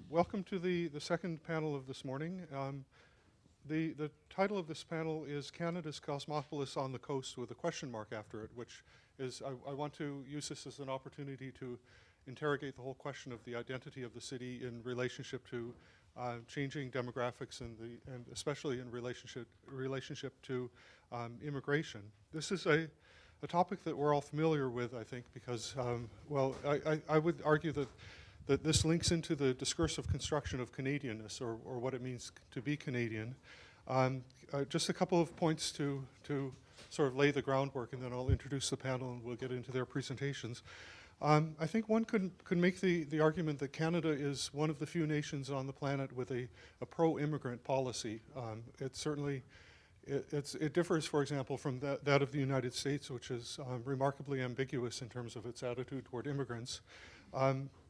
Welcome to the second panel of this morning. The title of this panel is Canada's Cosmopolis on the Coast with a question mark after it, which is, I want to use this as an opportunity to interrogate the whole question of the identity of the city in relationship to changing demographics and especially in relationship to immigration. This is a topic that we're all familiar with, I think, because, I would argue that this links into the discursive construction of Canadianness, or what it means to be Canadian. Just a couple of points to sort of lay the groundwork, and then I'll introduce the panel and we'll get into their presentations. I think one could make the argument that Canada is one of the few nations on the planet with a pro-immigrant policy. It differs, for example, from that of the United States, which is remarkably ambiguous in terms of its attitude toward immigrants.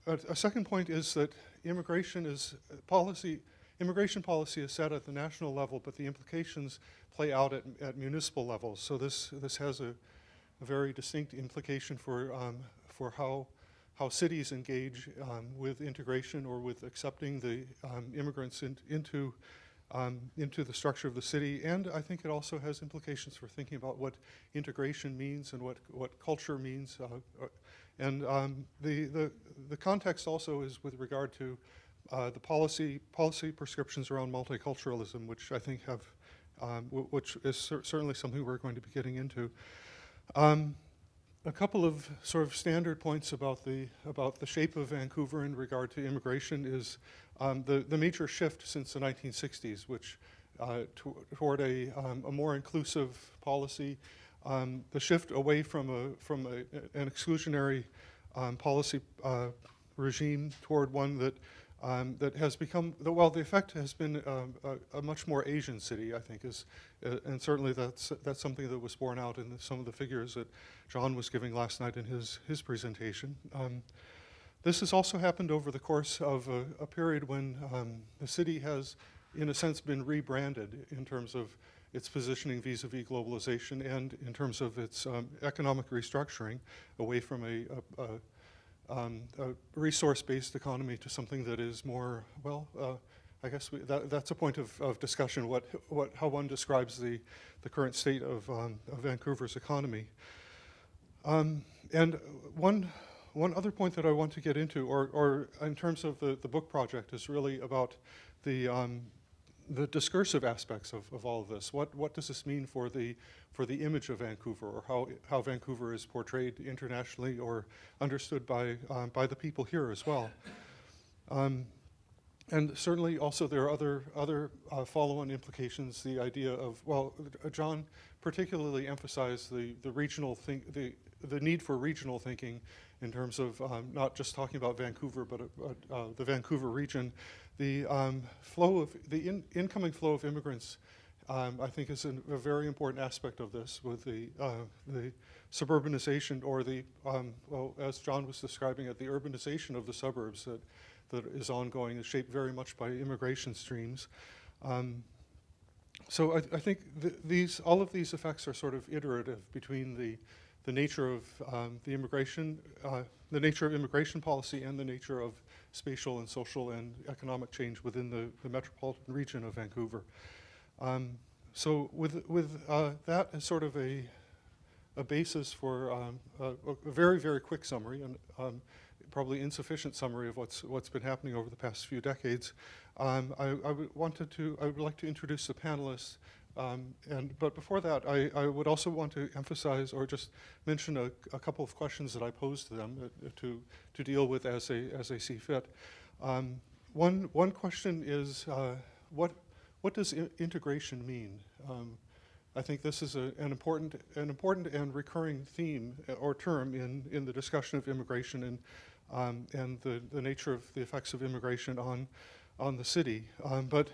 A second point is that immigration policy is set at the national level, but the implications play out at municipal levels. So this has a very distinct implication for how cities engage with integration or with accepting the immigrants into the structure of the city. And I think it also has implications for thinking about what integration means and what culture means. The context also is with regard to the policy prescriptions around multiculturalism, which I think which is certainly something we're going to be getting into. A couple of sort of standard points about the shape of Vancouver in regard to immigration is the major shift since the 1960s, which toward a more inclusive policy, the shift away from an exclusionary policy regime toward one that has become, the effect has been a much more Asian city, I think, and certainly that's something that was borne out in some of the figures that John was giving last night in his presentation. This has also happened over the course of a period when the city has, in a sense, been rebranded in terms of its positioning vis-a-vis globalization and in terms of its economic restructuring away from a resource-based economy to something that is more, I guess that's a point of discussion, how one describes the current state of Vancouver's economy. And one other point that I want to get into, or in terms of the book project, is really about the discursive aspects of all of this. What does this mean for the image of Vancouver, or how Vancouver is portrayed internationally or understood by the people here as well? And certainly also there are other follow-on implications. The idea of, John particularly emphasized the regional the need for regional thinking in terms of not just talking about Vancouver, but the Vancouver region. The incoming flow of immigrants, I think, is a very important aspect of this, with the suburbanization, or as John was describing it, the urbanization of the suburbs that is ongoing, is shaped very much by immigration streams. So I think all of these effects are sort of iterative between the nature of the nature of immigration policy and the nature of spatial and social and economic change within the metropolitan region of Vancouver. So with that as sort of a basis for a very, very quick summary, and probably insufficient summary of what's been happening over the past few decades, I would like to introduce the panelists. But before that, I would also want to emphasize or just mention a couple of questions that I posed to them to deal with as they see fit. One question is, what does integration mean? I think this is an important and recurring theme or term in the discussion of immigration and the nature of the effects of immigration on the city. But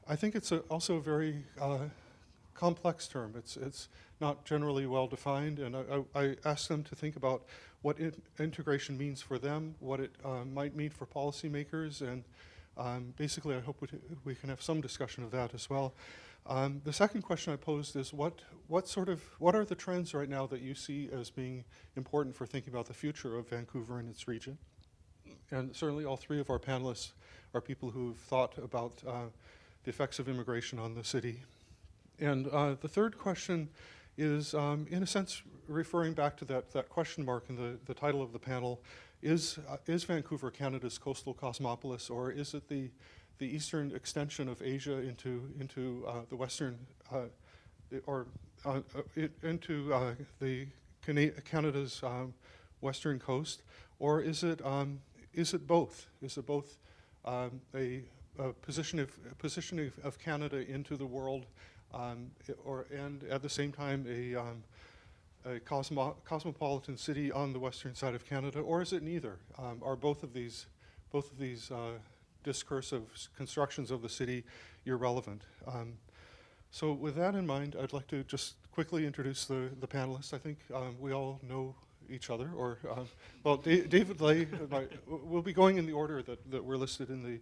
I think it's also a very complex term. It's not generally well defined, and I asked them to think about what integration means for them, what it might mean for policymakers, and basically I hope we can have some discussion of that as well. The second question I posed is what are the trends right now that you see as being important for thinking about the future of Vancouver and its region? and certainly all three of our panelists are people who've thought about the effects of immigration on the city. And the third question is, in a sense, referring back to that question mark in the title of the panel. Is Vancouver Canada's coastal cosmopolis, or is it the eastern extension of Asia into the western, into Canada's western coast, or is it both? Is it both a positioning of Canada into the world, and at the same time a cosmopolitan city on the western side of Canada, or is it neither? Are both of these discursive constructions of the city irrelevant? So with that in mind, I'd like to just quickly introduce the panelists. I think we all know each other, or well, David Lay. We'll be going in the order that we're listed in the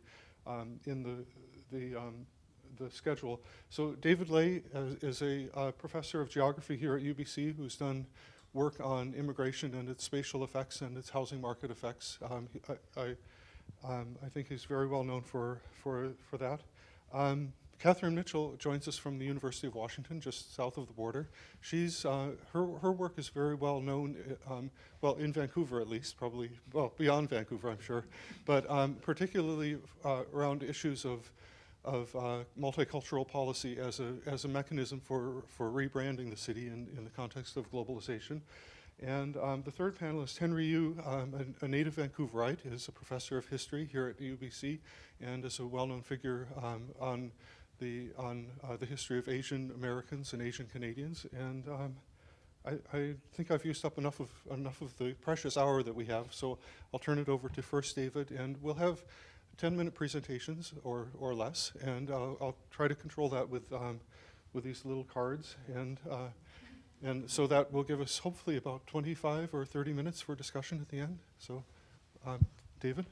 schedule. So David Lay is a professor of geography here at UBC who's done work on immigration and its spatial effects and its housing market effects. I think he's very well known for that. Catherine Mitchell joins us from the University of Washington, just south of the border. She's her work is very well known, well, in Vancouver at least, probably, well, beyond Vancouver, I'm sure, but particularly around issues of multicultural policy as a mechanism for rebranding the city in the context of globalization. And the third panelist, Henry Yu, a native Vancouverite, is a professor of history here at UBC and is a well-known figure on the history of Asian Americans and Asian Canadians. And I think I've used up enough of the precious hour that we have, so I'll turn it over to first David, and we'll have 10-minute presentations or less, and I'll try to control that with these little cards, and so that will give us hopefully about 25 or 30 minutes for discussion at the end. So, David?